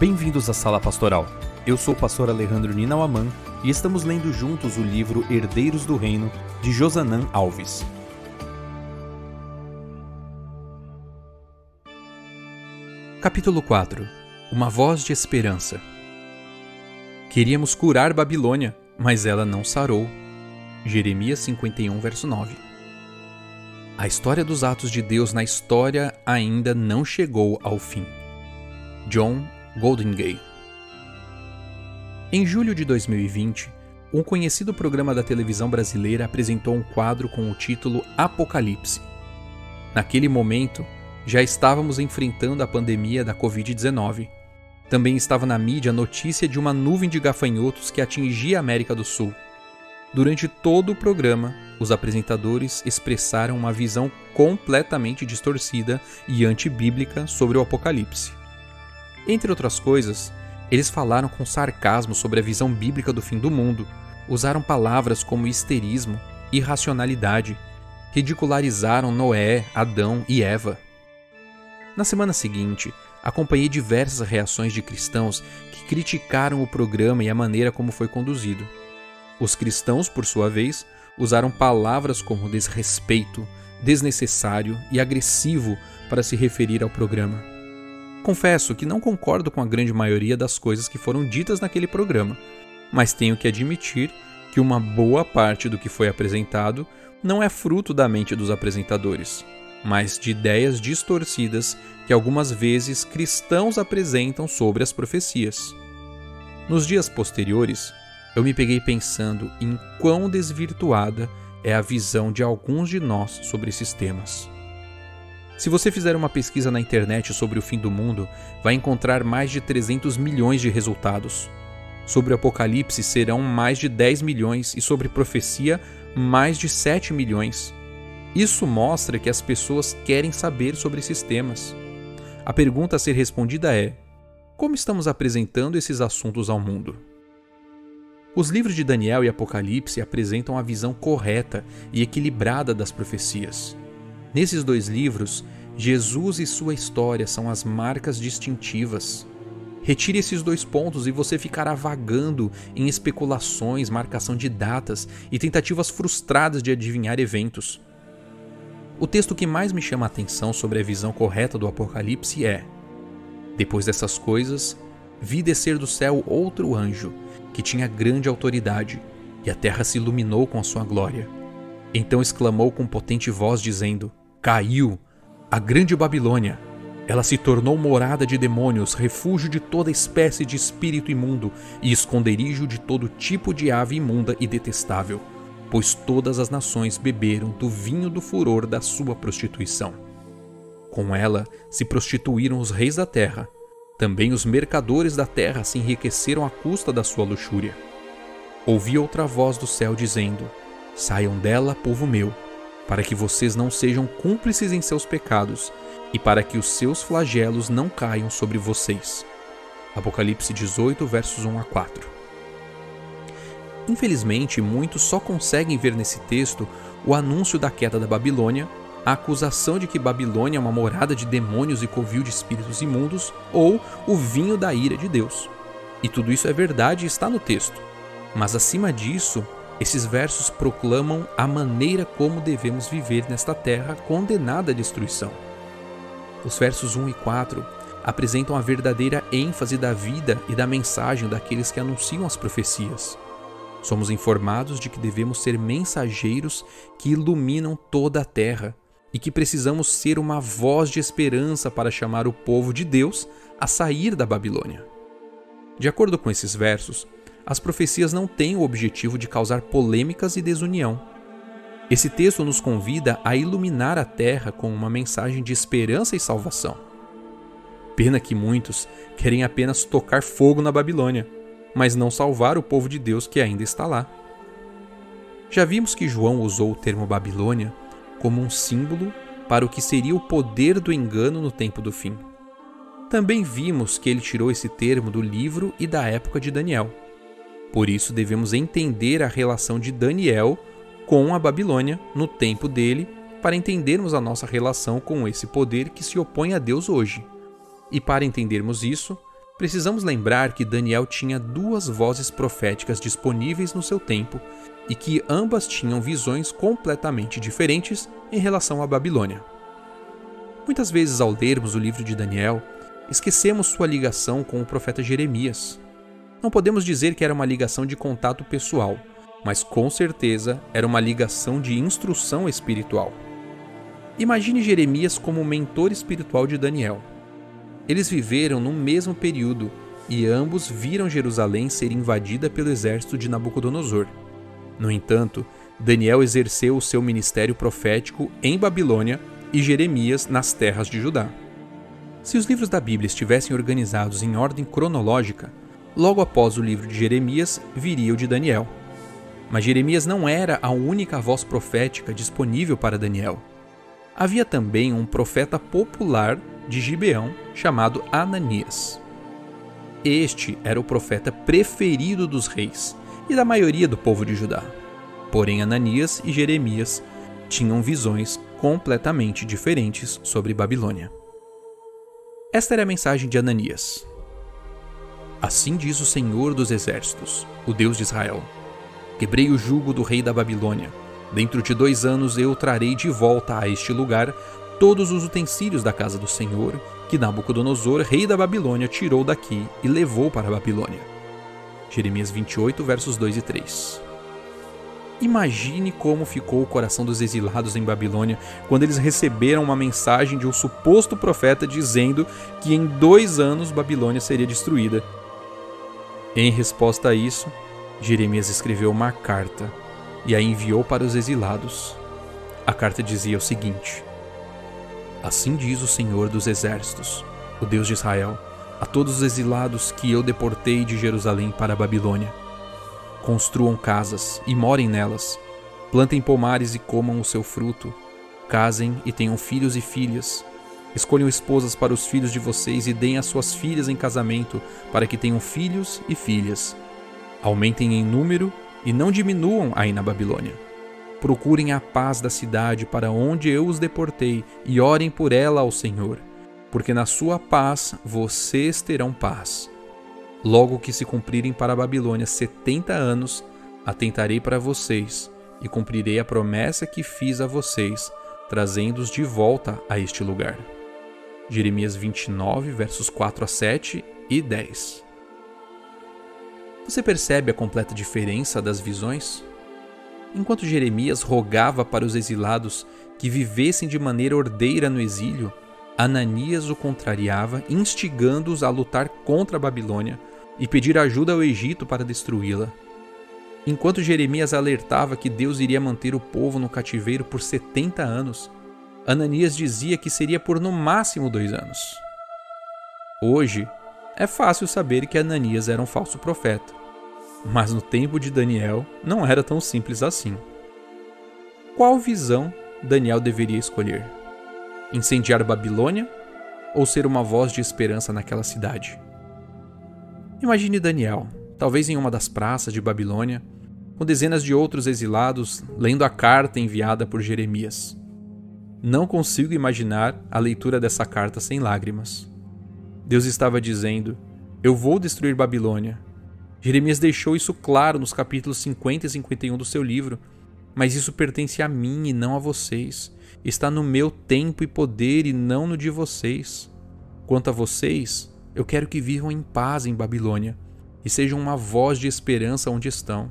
Bem-vindos à Sala Pastoral. Eu sou o pastor Alejandro Ninauaman e estamos lendo juntos o livro Herdeiros do Reino, de Josanã Alves. Capítulo 4. Uma voz de esperança. Queríamos curar Babilônia, mas ela não sarou. Jeremias 51, verso 9. A história dos atos de Deus na história ainda não chegou ao fim. John Goldingay. Em julho de 2020, um conhecido programa da televisão brasileira apresentou um quadro com o título Apocalipse. Naquele momento, já estávamos enfrentando a pandemia da Covid-19. Também estava na mídia a notícia de uma nuvem de gafanhotos que atingia a América do Sul. Durante todo o programa, os apresentadores expressaram uma visão completamente distorcida e antibíblica sobre o Apocalipse. Entre outras coisas, eles falaram com sarcasmo sobre a visão bíblica do fim do mundo, usaram palavras como histerismo, irracionalidade, ridicularizaram Noé, Adão e Eva. Na semana seguinte, acompanhei diversas reações de cristãos que criticaram o programa e a maneira como foi conduzido. Os cristãos, por sua vez, usaram palavras como desrespeito, desnecessário e agressivo para se referir ao programa. Confesso que não concordo com a grande maioria das coisas que foram ditas naquele programa, mas tenho que admitir que uma boa parte do que foi apresentado não é fruto da mente dos apresentadores, mas de ideias distorcidas que algumas vezes cristãos apresentam sobre as profecias. Nos dias posteriores, eu me peguei pensando em quão desvirtuada é a visão de alguns de nós sobre esses temas. Se você fizer uma pesquisa na internet sobre o fim do mundo, vai encontrar mais de 300 milhões de resultados. Sobre o Apocalipse serão mais de 10 milhões e sobre profecia mais de 7 milhões. Isso mostra que as pessoas querem saber sobre esses temas. A pergunta a ser respondida é: como estamos apresentando esses assuntos ao mundo? Os livros de Daniel e Apocalipse apresentam a visão correta e equilibrada das profecias. Nesses dois livros, Jesus e sua história são as marcas distintivas. Retire esses dois pontos e você ficará vagando em especulações, marcação de datas e tentativas frustradas de adivinhar eventos. O texto que mais me chama a atenção sobre a visão correta do Apocalipse é: depois dessas coisas, vi descer do céu outro anjo, que tinha grande autoridade, e a terra se iluminou com a sua glória. Então exclamou com potente voz, dizendo: Caiu a grande Babilônia. Ela se tornou morada de demônios, refúgio de toda espécie de espírito imundo e esconderijo de todo tipo de ave imunda e detestável, pois todas as nações beberam do vinho do furor da sua prostituição. Com ela se prostituíram os reis da terra. Também os mercadores da terra se enriqueceram à custa da sua luxúria. Ouvi outra voz do céu dizendo: Saiam dela, povo meu, para que vocês não sejam cúmplices em seus pecados e para que os seus flagelos não caiam sobre vocês. Apocalipse 18, versos 1 a 4. Infelizmente, muitos só conseguem ver nesse texto o anúncio da queda da Babilônia, a acusação de que Babilônia é uma morada de demônios e covil de espíritos imundos, ou o vinho da ira de Deus. E tudo isso é verdade e está no texto. Mas acima disso, esses versos proclamam a maneira como devemos viver nesta terra condenada à destruição. Os versos 1 e 4 apresentam a verdadeira ênfase da vida e da mensagem daqueles que anunciam as profecias. Somos informados de que devemos ser mensageiros que iluminam toda a terra e que precisamos ser uma voz de esperança para chamar o povo de Deus a sair da Babilônia. De acordo com esses versos, as profecias não têm o objetivo de causar polêmicas e desunião. Esse texto nos convida a iluminar a terra com uma mensagem de esperança e salvação. Pena que muitos querem apenas tocar fogo na Babilônia, mas não salvar o povo de Deus que ainda está lá. Já vimos que João usou o termo Babilônia como um símbolo para o que seria o poder do engano no tempo do fim. Também vimos que ele tirou esse termo do livro e da época de Daniel. Por isso devemos entender a relação de Daniel com a Babilônia no tempo dele, para entendermos a nossa relação com esse poder que se opõe a Deus hoje. E para entendermos isso, Precisamos lembrar que Daniel tinha 2 vozes proféticas disponíveis no seu tempo e que ambas tinham visões completamente diferentes em relação à Babilônia. Muitas vezes, ao lermos o livro de Daniel, esquecemos sua ligação com o profeta Jeremias. Não podemos dizer que era uma ligação de contato pessoal, mas com certeza era uma ligação de instrução espiritual. Imagine Jeremias como mentor espiritual de Daniel. Eles viveram no mesmo período e ambos viram Jerusalém ser invadida pelo exército de Nabucodonosor. No entanto, Daniel exerceu o seu ministério profético em Babilônia e Jeremias nas terras de Judá. Se os livros da Bíblia estivessem organizados em ordem cronológica, logo após o livro de Jeremias viria o de Daniel. Mas Jeremias não era a única voz profética disponível para Daniel. Havia também um profeta popular de Gibeão chamado Ananias. Este era o profeta preferido dos reis e da maioria do povo de Judá. Porém, Ananias e Jeremias tinham visões completamente diferentes sobre Babilônia. Esta era a mensagem de Ananias. Assim diz o Senhor dos Exércitos, o Deus de Israel: quebrei o jugo do rei da Babilônia. Dentro de 2 anos eu trarei de volta a este lugar todos os utensílios da casa do Senhor que Nabucodonosor, rei da Babilônia, tirou daqui e levou para a Babilônia. Jeremias 28, versos 2 e 3. Imagine como ficou o coração dos exilados em Babilônia quando eles receberam uma mensagem de um suposto profeta dizendo que em 2 anos Babilônia seria destruída. Em resposta a isso, Jeremias escreveu uma carta e a enviou para os exilados. A carta dizia o seguinte: assim diz o Senhor dos Exércitos, o Deus de Israel, a todos os exilados que eu deportei de Jerusalém para a Babilônia: construam casas e morem nelas, plantem pomares e comam o seu fruto, casem e tenham filhos e filhas, escolham esposas para os filhos de vocês e deem as suas filhas em casamento para que tenham filhos e filhas. Aumentem em número e não diminuam aí na Babilônia. Procurem a paz da cidade para onde eu os deportei e orem por ela ao Senhor, porque na sua paz vocês terão paz. Logo que se cumprirem para a Babilônia 70 anos, atentarei para vocês e cumprirei a promessa que fiz a vocês, trazendo-os de volta a este lugar. Jeremias 29, versos 4 a 7 e 10. Você percebe a completa diferença das visões? Enquanto Jeremias rogava para os exilados que vivessem de maneira ordeira no exílio, Ananias o contrariava, instigando-os a lutar contra a Babilônia e pedir ajuda ao Egito para destruí-la. Enquanto Jeremias alertava que Deus iria manter o povo no cativeiro por 70 anos, Ananias dizia que seria por no máximo 2 anos. Hoje, é fácil saber que Ananias era um falso profeta, mas no tempo de Daniel não era tão simples assim. Qual visão Daniel deveria escolher? Incendiar Babilônia ou ser uma voz de esperança naquela cidade? Imagine Daniel, talvez em uma das praças de Babilônia, com dezenas de outros exilados lendo a carta enviada por Jeremias. Não consigo imaginar a leitura dessa carta sem lágrimas. Deus estava dizendo: eu vou destruir Babilônia. Jeremias deixou isso claro nos capítulos 50 e 51 do seu livro, mas isso pertence a mim e não a vocês. Está no meu tempo e poder e não no de vocês. Quanto a vocês, eu quero que vivam em paz em Babilônia e sejam uma voz de esperança onde estão.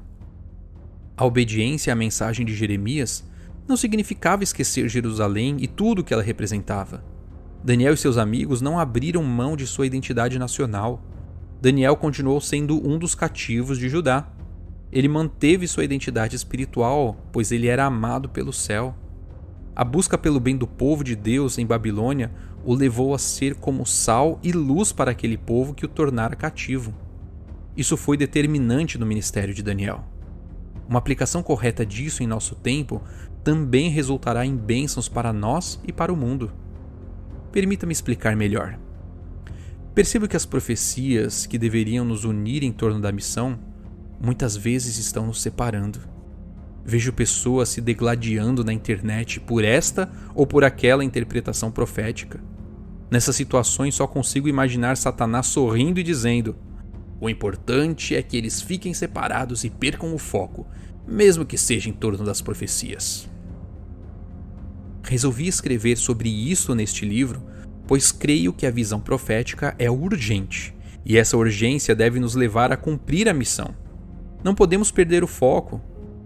A obediência à mensagem de Jeremias não significava esquecer Jerusalém e tudo o que ela representava. Daniel e seus amigos não abriram mão de sua identidade nacional. Daniel continuou sendo um dos cativos de Judá. Ele manteve sua identidade espiritual, pois ele era amado pelo céu. A busca pelo bem do povo de Deus em Babilônia o levou a ser como sal e luz para aquele povo que o tornara cativo. Isso foi determinante no ministério de Daniel. Uma aplicação correta disso em nosso tempo também resultará em bênçãos para nós e para o mundo. Permita-me explicar melhor. Percebo que as profecias que deveriam nos unir em torno da missão muitas vezes estão nos separando. Vejo pessoas se degladiando na internet por esta ou por aquela interpretação profética. Nessas situações só consigo imaginar Satanás sorrindo e dizendo: o importante é que eles fiquem separados e percam o foco, mesmo que seja em torno das profecias. Resolvi escrever sobre isso neste livro, pois creio que a visão profética é urgente, e essa urgência deve nos levar a cumprir a missão. Não podemos perder o foco.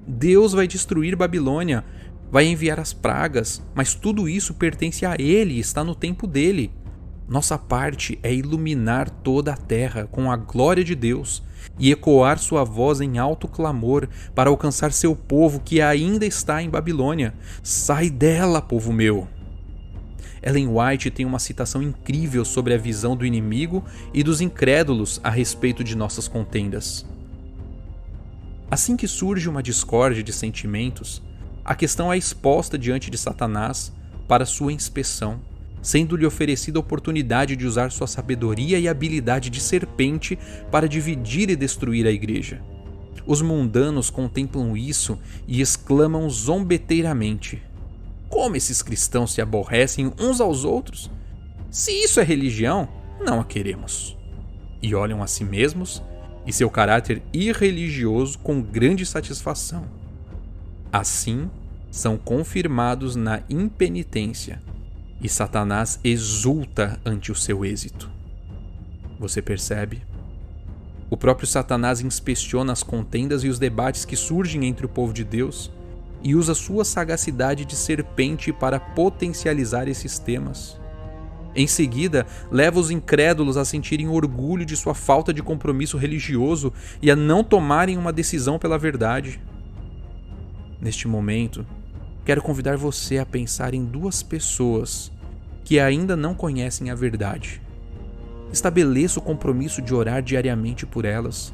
Deus vai destruir Babilônia, vai enviar as pragas, mas tudo isso pertence a Ele e está no tempo dele. Nossa parte é iluminar toda a terra com a glória de Deus e ecoar sua voz em alto clamor para alcançar seu povo que ainda está em Babilônia. Sai dela, povo meu! Ellen White tem uma citação incrível sobre a visão do inimigo e dos incrédulos a respeito de nossas contendas. Assim que surge uma discórdia de sentimentos, a questão é exposta diante de Satanás para sua inspeção, sendo-lhe oferecida a oportunidade de usar sua sabedoria e habilidade de serpente para dividir e destruir a igreja. Os mundanos contemplam isso e exclamam zombeteiramente: como esses cristãos se aborrecem uns aos outros? Se isso é religião, não a queremos. E olham a si mesmos e seu caráter irreligioso com grande satisfação. Assim, são confirmados na impenitência, e Satanás exulta ante o seu êxito. Você percebe? O próprio Satanás inspeciona as contendas e os debates que surgem entre o povo de Deus e usa sua sagacidade de serpente para potencializar esses temas. Em seguida, leva os incrédulos a sentirem orgulho de sua falta de compromisso religioso e a não tomarem uma decisão pela verdade. Neste momento, quero convidar você a pensar em duas pessoas que ainda não conhecem a verdade. Estabeleça o compromisso de orar diariamente por elas,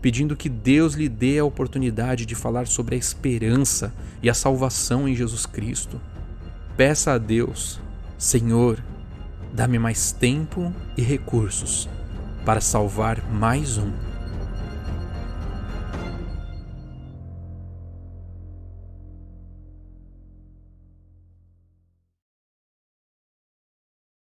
pedindo que Deus lhe dê a oportunidade de falar sobre a esperança e a salvação em Jesus Cristo. Peça a Deus: Senhor, dá-me mais tempo e recursos para salvar mais um.